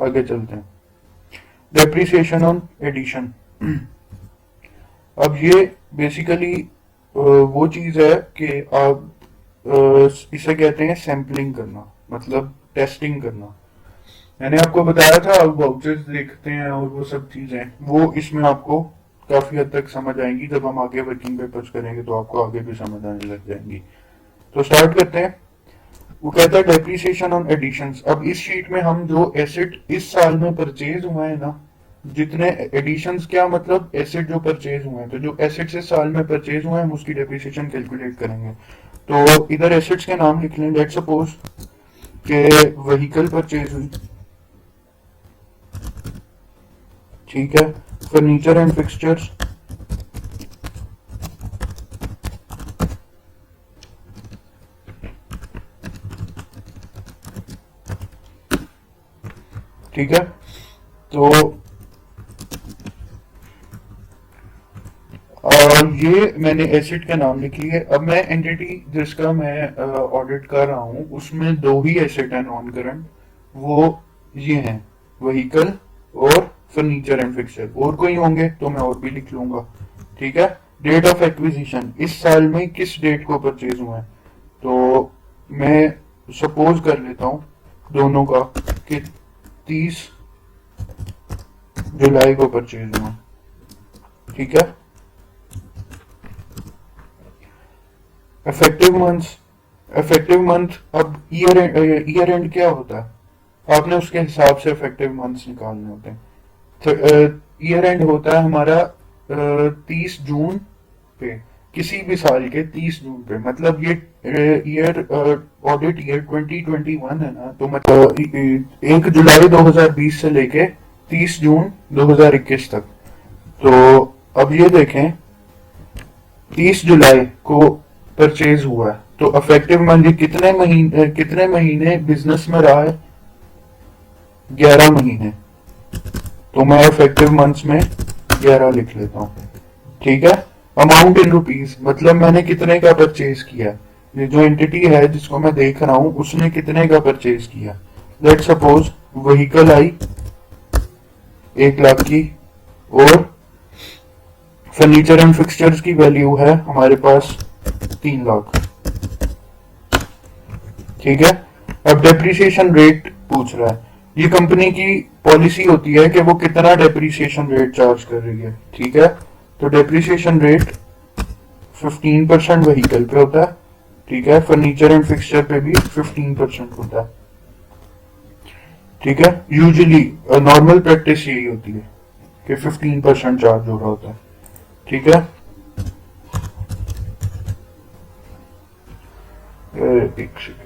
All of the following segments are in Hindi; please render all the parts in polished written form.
आगे चलते हैं। Depreciation on addition. अब ये बेसिकली वो चीज है कि आप इसे कहते हैं सैम्पलिंग करना, मतलब टेस्टिंग करना। मैंने आपको बताया था आप वाउचर्स देखते हैं और वो सब चीजें, वो इसमें आपको काफी हद तक समझ आएंगी। जब हम आगे वर्किंग पेपर्स करेंगे तो आपको आगे भी समझ आने लग जाएंगी। तो स्टार्ट करते हैं। वो कहता है डेप्रिसिएशन ऑन एडिशंस। अब इस शीट में हम जो एसेट इस साल में परचेज हुए हैं ना, जितने एडिशंस, क्या मतलब एसेट जो परचेज हुए हैं, तो जो एसेट्स इस साल में परचेज हुए हैं हम उसकी डेप्रिसिएशन कैलकुलेट करेंगे। तो इधर एसेट्स के नाम लिख लें। लेट सपोज के व्हीकल परचेज हुई, ठीक है। फर्नीचर एंड फिक्सचर्स, ठीक है। तो ये मैंने एसेट का नाम लिख लिया। अब मैं एंटिटी जिसका मैं ऑडिट कर रहा हूँ उसमें दो ही एसेट है नॉन करंट, वो ये हैं व्हीकल और फर्नीचर एंड फिक्सचर। और कोई होंगे तो मैं और भी लिख लूंगा, ठीक है। डेट ऑफ एक्विजिशन, इस साल में किस डेट को परचेज हुआ है, तो मैं सपोज कर लेता हूँ दोनों का कि 30 जुलाई को परचेज हुआ, ठीक है। इफेक्टिव मंथ, अब ईयर एंड क्या होता है, आपने उसके हिसाब से इफेक्टिव मंथ्स निकालने होते हैं। तो ईयर एंड होता है हमारा 30 जून पे, किसी भी साल के 30 जून पे। मतलब ये ईयर ऑडिट ईयर 2021 है ना, तो मतलब 1 जुलाई 2020 से लेके 30 जून 2021 तक। तो अब ये देखें 30 जुलाई को परचेज हुआ है, तो अफेक्टिव मंथ कितने महीने बिजनेस में रहा है, 11 महीने। तो मैं इफेक्टिव मंथ्स में 11 लिख लेता हूँ, ठीक है। अमाउंट इन रुपीज, मतलब मैंने कितने का परचेज किया, ये जो एंटिटी है जिसको मैं देख रहा हूँ उसने कितने का परचेज किया। Let suppose vehicle I 1 lakh की, और फर्नीचर एंड फिक्सचर्स की वैल्यू है हमारे पास 3 लाख, ठीक है। अब डेप्रिसिएशन रेट पूछ रहा है। ये कंपनी की पॉलिसी होती है कि वो कितना डेप्रिसिएशन रेट चार्ज कर रही है, ठीक है। तो डेप्रिसिएशन रेट 15% व्हीकल पे होता है, ठीक है। फर्नीचर एंड फिक्सचर पे भी 15% होता है, ठीक है। यूजुअली नॉर्मल प्रैक्टिस यही होती है कि 15% चार्ज हो रहा होता है, ठीक है। एक सेकेंड,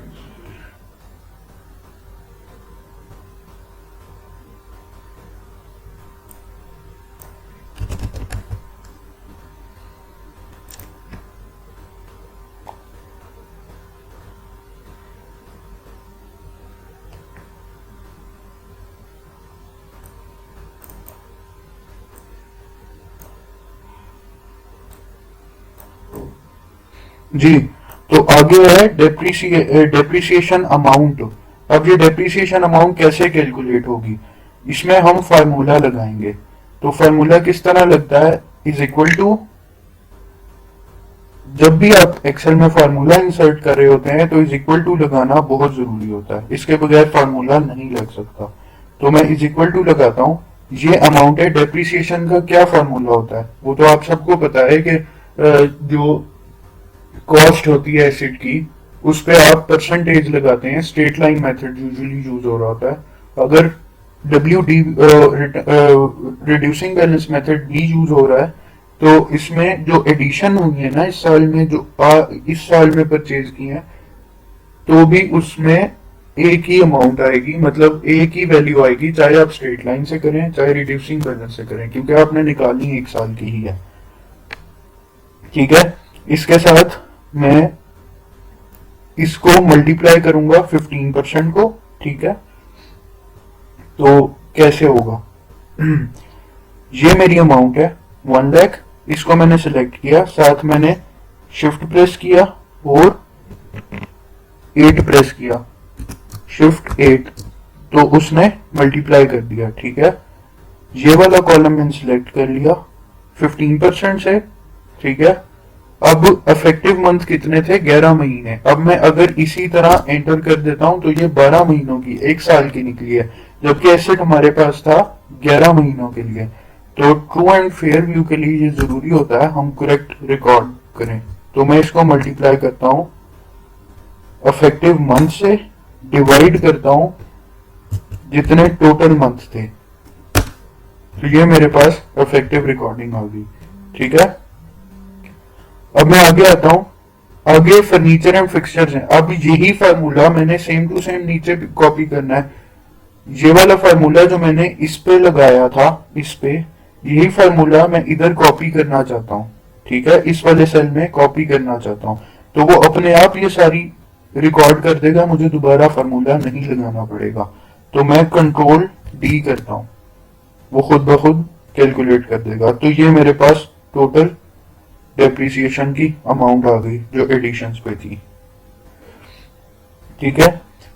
जी। तो आगे है डेप्रिसिएशन अमाउंट। अब ये डेप्रिसिएशन अमाउंट कैसे कैलकुलेट होगी, इसमें हम फार्मूला लगाएंगे। तो फार्मूला किस तरह लगता है, इज इक्वल टू, जब भी आप एक्सेल में फार्मूला इंसर्ट कर रहे होते हैं तो इज इक्वल टू लगाना बहुत जरूरी होता है, इसके बगैर फार्मूला नहीं लग सकता। तो मैं इज इक्वल टू लगाता हूँ। ये अमाउंट है। डेप्रिसिएशन का क्या फार्मूला होता है वो तो आप सबको पता है कि जो कॉस्ट होती है एसिड की उस पे आप परसेंटेज लगाते हैं। Straight line method usually use हो रहा होता है। अगर W D reducing balance method भी यूज हो रहा है तो इसमें जो एडिशन हुई है ना इस साल में, जो इस साल में परचेज की है, तो भी उसमें एक ही अमाउंट आएगी, मतलब एक ही वैल्यू आएगी, चाहे आप स्ट्रेट लाइन से करें चाहे रिड्यूसिंग बैलेंस से करें, क्योंकि आपने निकालनी 1 साल की ही है, ठीक है। इसके साथ मैं इसको मल्टीप्लाई करूंगा 15% को, ठीक है। तो कैसे होगा, ये मेरी अमाउंट है 1 लाख, इसको मैंने सिलेक्ट किया, साथ मैंने शिफ्ट प्रेस किया और 8 प्रेस किया, शिफ्ट 8, तो उसने मल्टीप्लाई कर दिया, ठीक है। ये वाला कॉलम मैंने सिलेक्ट कर लिया 15% से, ठीक है। अब इफेक्टिव मंथ कितने थे, 11 महीने। अब मैं अगर इसी तरह एंटर कर देता हूं तो ये 12 महीनों की, 1 साल की निकली है, जबकि एसेट हमारे पास था 11 महीनों के लिए। तो ट्रू एंड फेयर व्यू के लिए ये जरूरी होता है हम करेक्ट रिकॉर्ड करें। तो मैं इसको मल्टीप्लाई करता हूं इफेक्टिव मंथ से, डिवाइड करता हूं जितने टोटल मंथ थे, तो ये मेरे पास इफेक्टिव रिकॉर्डिंग आ गई, ठीक है। अब मैं आगे आता हूं, आगे फर्नीचर एंड फिक्सचर्स हैं। अब यही फार्मूला मैंने सेम टू सेम नीचे कॉपी करना है। ये वाला फार्मूला जो मैंने इस पे लगाया था, इस पे यही फार्मूला मैं इधर कॉपी करना चाहता हूं, ठीक है। इस वाले सेल में कॉपी करना चाहता हूं, तो वो अपने आप ये सारी रिकॉर्ड कर देगा, मुझे दोबारा फार्मूला नहीं लगाना पड़ेगा। तो मैं कंट्रोल डी करता हूं, वो खुद ब खुद कैलकुलेट कर देगा। तो ये मेरे पास टोटल डेप्रिसिएशन की अमाउंट आ गई जो एडिशंस पे थी, ठीक है।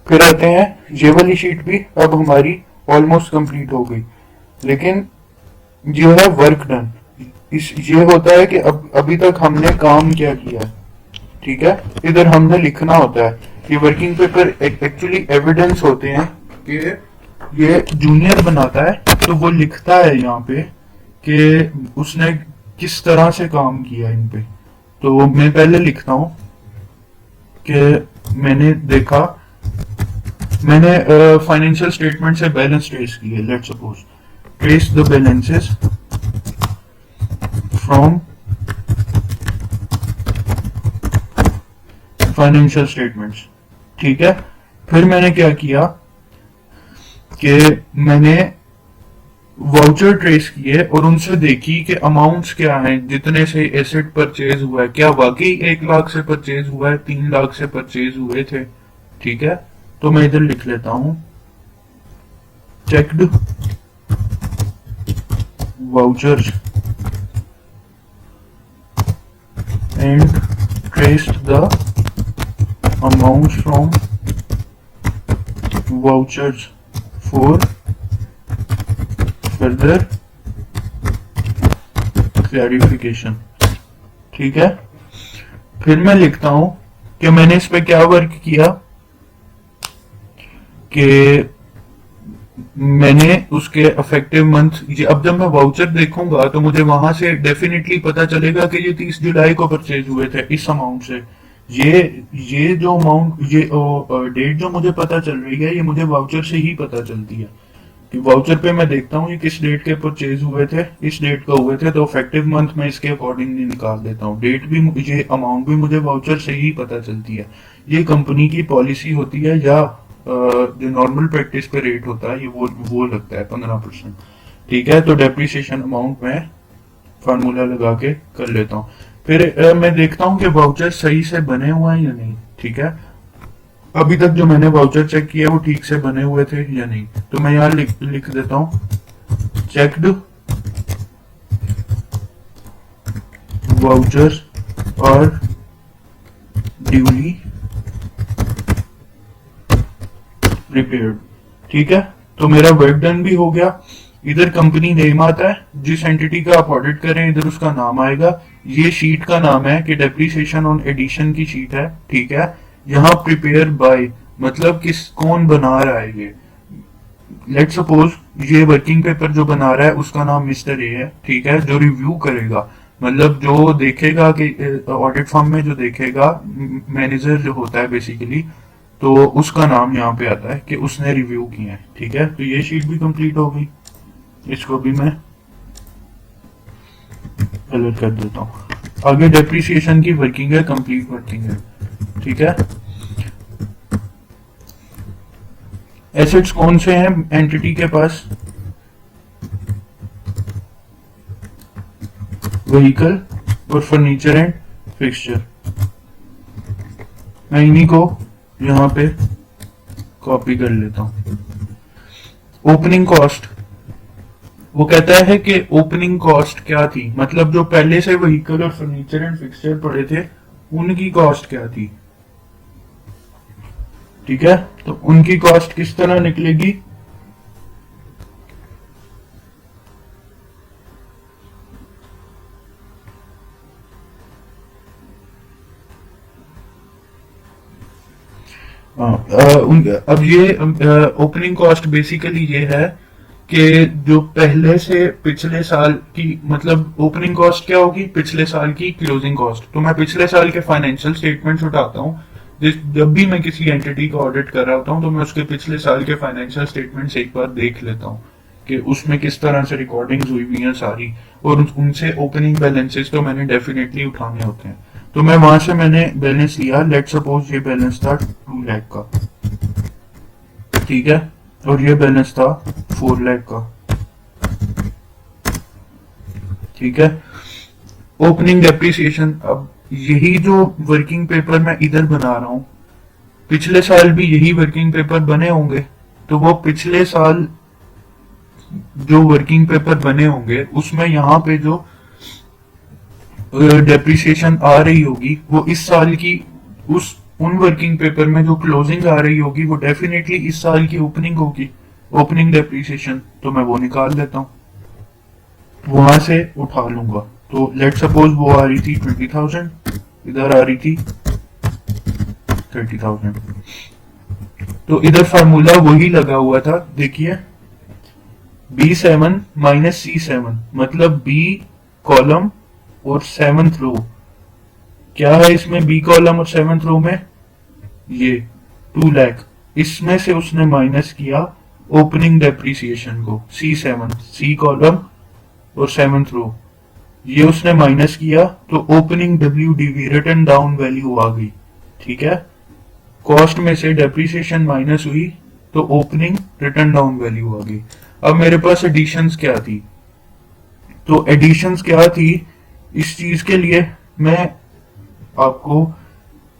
फिर आते हैं, ये वाली शीट भी अब हमारी ऑलमोस्ट कंप्लीट हो गई, लेकिन जो है वर्क डन, इस ये होता है कि अब अभी तक हमने काम क्या किया है, ठीक है। इधर हमने लिखना होता है। ये वर्किंग पेपर एक्चुअली एविडेंस होते हैं कि ये जूनियर बनाता है, तो वो लिखता है यहाँ पे कि उसने किस तरह से काम किया इन पे। तो मैं पहले लिखता हूं कि मैंने देखा, मैंने फाइनेंशियल स्टेटमेंट से बैलेंस ट्रेस किए, let's suppose trace the balances from financial statements, ठीक है। फिर मैंने क्या किया कि मैंने वाउचर ट्रेस किए और उनसे देखी कि अमाउंट्स क्या हैं, जितने से एसेट परचेज हुआ है, क्या वाकई 1 लाख से परचेज हुआ है, 3 लाख से परचेज हुए थे, ठीक है। तो मैं इधर लिख लेता हूं checked vouchers and traced the amounts from vouchers for further clarification, ठीक है। फिर मैं लिखता हूं कि मैंने इस पे क्या वर्क किया, कि मैंने उसके इफेक्टिव मंथ, अब जब मैं वाउचर देखूंगा तो मुझे वहां से डेफिनेटली पता चलेगा कि ये 30 जुलाई को परचेज हुए थे इस अमाउंट से। ये जो अमाउंट, ये डेट जो मुझे पता चल रही है, ये मुझे वाउचर से ही पता चलती है। कि वाउचर पे मैं देखता हूँ ये किस डेट के परचेज हुए थे, इस डेट का हुए थे, तो इफेक्टिव मंथ में इसके अकॉर्डिंगली निकाल देता हूँ। डेट भी, ये अमाउंट भी मुझे वाउचर से ही पता चलती है। ये कंपनी की पॉलिसी होती है, या जो नॉर्मल प्रैक्टिस पे रेट होता है, ये वो लगता है 15%, ठीक है। तो डेप्रिसिएशन अमाउंट में फार्मूला लगा के कर लेता हूँ। फिर मैं देखता हूँ कि वाउचर सही से बने हुए हैं या नहीं, ठीक है। अभी तक जो मैंने वाउचर चेक किया वो ठीक से बने हुए थे या नहीं, तो मैं यहाँ लिख देता हूं चेक्ड वाउचर्स और ड्यूली प्रिपेयर्ड, ठीक है। तो मेरा वर्क डन भी हो गया। इधर कंपनी नेम आता है, जिस एंटिटी का आप ऑडिट करें इधर उसका नाम आएगा। ये शीट का नाम है कि डेप्रिसिएशन ऑन एडिशन की शीट है, ठीक है। यहाँ प्रिपेयर बाय मतलब किस कौन बना रहा है ये, लेट्स सपोज ये वर्किंग पेपर जो बना रहा है उसका नाम मिस्टर ए है, ठीक है। जो रिव्यू करेगा, मतलब जो देखेगा कि ऑडिट फर्म में जो देखेगा, मैनेजर जो होता है बेसिकली, तो उसका नाम यहाँ पे आता है कि उसने रिव्यू किया है, ठीक है। तो ये शीट भी कंप्लीट हो गई, इसको भी मैं कलर कर देता हूँ। आगे डेप्रिसिएशन की वर्किंग है, कंप्लीट वर्किंग है, ठीक है। एसेट्स कौन से हैं एंटिटी के पास, व्हीकल और फर्नीचर एंड फिक्सचर। मैं इन्हीं को यहां पे कॉपी कर लेता हूं। ओपनिंग कॉस्ट, वो कहता है कि ओपनिंग कॉस्ट क्या थी, मतलब जो पहले से व्हीकल और फर्नीचर एंड फिक्सचर पड़े थे उनकी कॉस्ट क्या थी, ठीक है। तो उनकी कॉस्ट किस तरह निकलेगी, अब ये ओपनिंग कॉस्ट बेसिकली ये है कि जो पहले से पिछले साल की, मतलब ओपनिंग कॉस्ट क्या होगी, पिछले साल की क्लोजिंग कॉस्ट। तो मैं पिछले साल के फाइनेंशियल स्टेटमेंट्स उठाता हूँ, जब भी मैं किसी एंटिटी का ऑडिट कर रहा होता हूँ तो मैं उसके पिछले साल के फाइनेंशियल स्टेटमेंट्स एक बार देख लेता हूँ कि उसमें किस तरह से रिकॉर्डिंग्स हुई हुई हैं सारी, और उनसे ओपनिंग बैलेंसेस तो मैंने डेफिनेटली उठाने होते हैं। तो मैं वहां से मैंने बैलेंस लिया, लेट सपोज ये बैलेंस था 2 लाख का, ठीक है, और ये बैलेंस था 4 लाख का, ठीक है। ओपनिंग डेप्रिसिएशन, अब यही जो वर्किंग पेपर मैं इधर बना रहा हूं, पिछले साल भी यही वर्किंग पेपर बने होंगे, तो वो पिछले साल जो वर्किंग पेपर बने होंगे उसमें यहाँ पे जो डेप्रिसिएशन आ रही होगी वो इस साल की, उस उन वर्किंग पेपर में जो क्लोजिंग आ रही होगी वो डेफिनेटली इस साल की ओपनिंग होगी, ओपनिंग डेप्रिसिएशन। तो मैं वो निकाल लेता हूँ, वहां से उठा लूंगा। तो लेट सपोज वो आ रही थी 20,000, इधर आ रही थी 30,000। तो इधर फार्मूला वही लगा हुआ था, देखिए B7 माइनस C7, मतलब B कॉलम और 7th रो। क्या है इसमें B कॉलम और 7th रो में, ये 2 लाख, इसमें से उसने माइनस किया ओपनिंग डेप्रिसिएशन को, C7, C कॉलम और 7th रो, ये उसने माइनस किया, तो opening WDV written down value आ गई, ठीक है। कॉस्ट में से डेप्रिसिएशन माइनस हुई तो ओपनिंग रिटर्न डाउन वैल्यू आ गई। अब मेरे पास एडिशंस क्या थी, तो एडिशंस क्या थी, इस चीज के लिए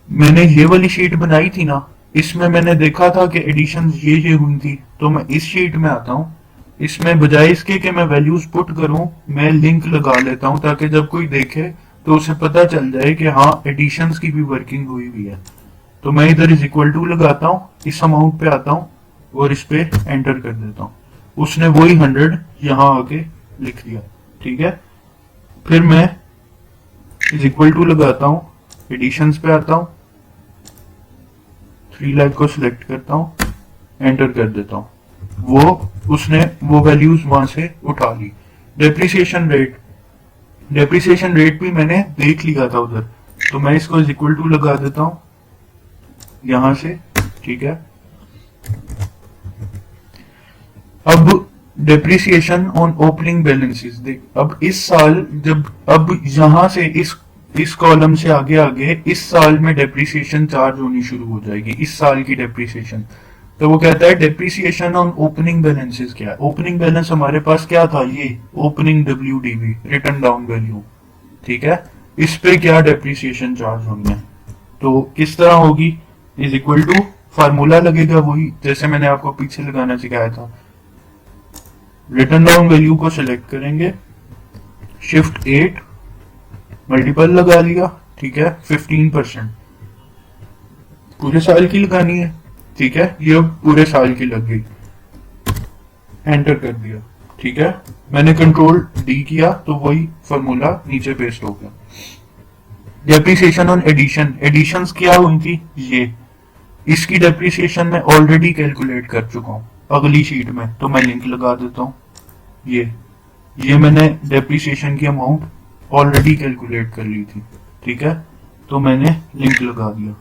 मैंने ये वाली शीट बनाई थी ना, इसमें मैंने देखा था कि एडिशंस ये हुई थी, तो मैं इस शीट में आता हूँ, इसमें बजाय इसके कि मैं वैल्यूज पुट करूं, मैं लिंक लगा लेता हूं ताकि जब कोई देखे तो उसे पता चल जाए कि हाँ एडिशंस की भी वर्किंग हुई हुई है। तो मैं इधर इज इक्वल टू लगाता हूँ, इस अमाउंट पे आता हूँ और इस पे एंटर कर देता हूँ, उसने वही 100 यहाँ आके लिख दिया, ठीक है। फिर मैं इज इक्वल टू लगाता हूँ, एडिशंस पे आता हूँ, 3 लाख को सिलेक्ट करता हूँ, एंटर कर देता हूँ, उसने वो वैल्यूज वहां से उठा ली। डेप्रिसिएशन रेट भी मैंने देख लिया था उधर, तो मैं इसको इज इक्वल टू लगा देता हूं यहां से, ठीक है। अब डेप्रिसिएशन ऑन ओपनिंग बैलेंसेस देख, अब इस साल जब, अब यहां से इस कॉलम से आगे आगे इस साल में डेप्रिसिएशन चार्ज होनी शुरू हो जाएगी, इस साल की डेप्रिसिएशन। तो वो कहता है डेप्रिसिएशन ऑन ओपनिंग बैलेंसेस क्या है, ओपनिंग बैलेंस हमारे पास क्या था, ये opening WDV written down value, ठीक है। इस पे क्या डेप्रिसिएशन चार्ज होनी है, तो किस तरह होगी, इज इक्वल टू फार्मूला लगेगा वही जैसे मैंने आपको पीछे लगाना सिखाया था। रिटर्न डाउन वैल्यू को सिलेक्ट करेंगे, शिफ्ट 8 मल्टीपल लगा लिया, ठीक है, 15% पूरे साल की लगानी है, ठीक है, ये पूरे साल की लग गई, एंटर कर दिया, ठीक है। मैंने कंट्रोल D किया तो वही फॉर्मूला नीचे पेस्ट हो गया। डेप्रिसिएशन ऑन एडिशन, एडिशंस क्या हुई थी, ये इसकी डेप्रिसिएशन मैं ऑलरेडी कैलकुलेट कर चुका हूं अगली शीट में, तो मैं लिंक लगा देता हूं, ये मैंने डेप्रिसिएशन की अमाउंट ऑलरेडी कैलकुलेट कर ली थी, ठीक है, तो मैंने लिंक लगा दिया,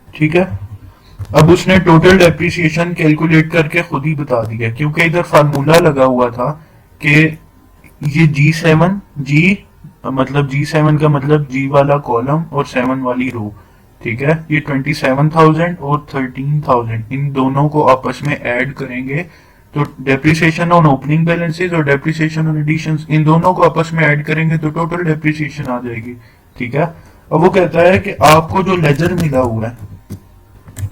ठीक है। अब उसने टोटल डेप्रिसिएशन कैलकुलेट करके खुद ही बता दिया, क्योंकि इधर फार्मूला लगा हुआ था कि ये G7 मतलब G7 का मतलब G वाला कॉलम और 7 वाली रो, ठीक है, ये 27,000 और 13,000 इन दोनों को आपस में ऐड करेंगे, तो डेप्रिसिएशन ऑन ओपनिंग बैलेंसेस और डेप्रिसिएशन ऑन एडिशंस इन दोनों को आपस में ऐड करेंगे तो टोटल डेप्रिसिएशन आ जाएगी, ठीक है। अब वो कहता है कि आपको जो लेजर मिला हुआ है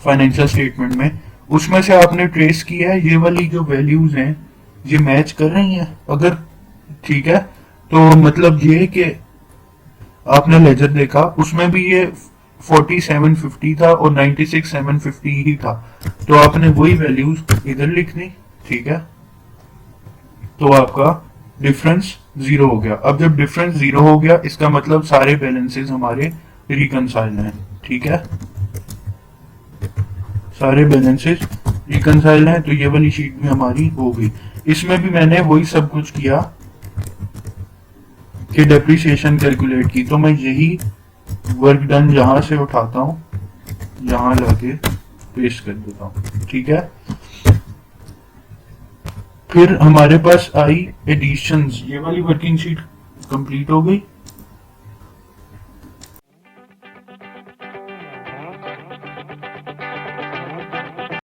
फाइनेंशियल स्टेटमेंट में, उसमें से आपने ट्रेस किया है, ये वाली जो वैल्यूज हैं ये मैच कर रही हैं, अगर ठीक है तो मतलब ये कि आपने लेजर देखा उसमें भी ये 4750 था और 96,750 ही था, तो आपने वही वैल्यूज इधर लिखनी, ठीक है, तो आपका डिफरेंस 0 हो गया। अब जब डिफरेंस 0 हो गया इसका मतलब सारे बैलेंसेस हमारे रिकंसाइल है, ठीक है। सारे बैलेंसेस रिकंसाइल हैं, तो ये वाली शीट भी हमारी हो गई। इसमें भी मैंने वही सब कुछ किया कि डेप्रिसिएशन कैलकुलेट की, तो मैं यही वर्क डन यहां से उठाता हूं, यहां लाके पेस्ट कर देता हूं, ठीक है। फिर हमारे पास आई एडिशंस, ये वाली वर्किंग शीट कंप्लीट हो गई।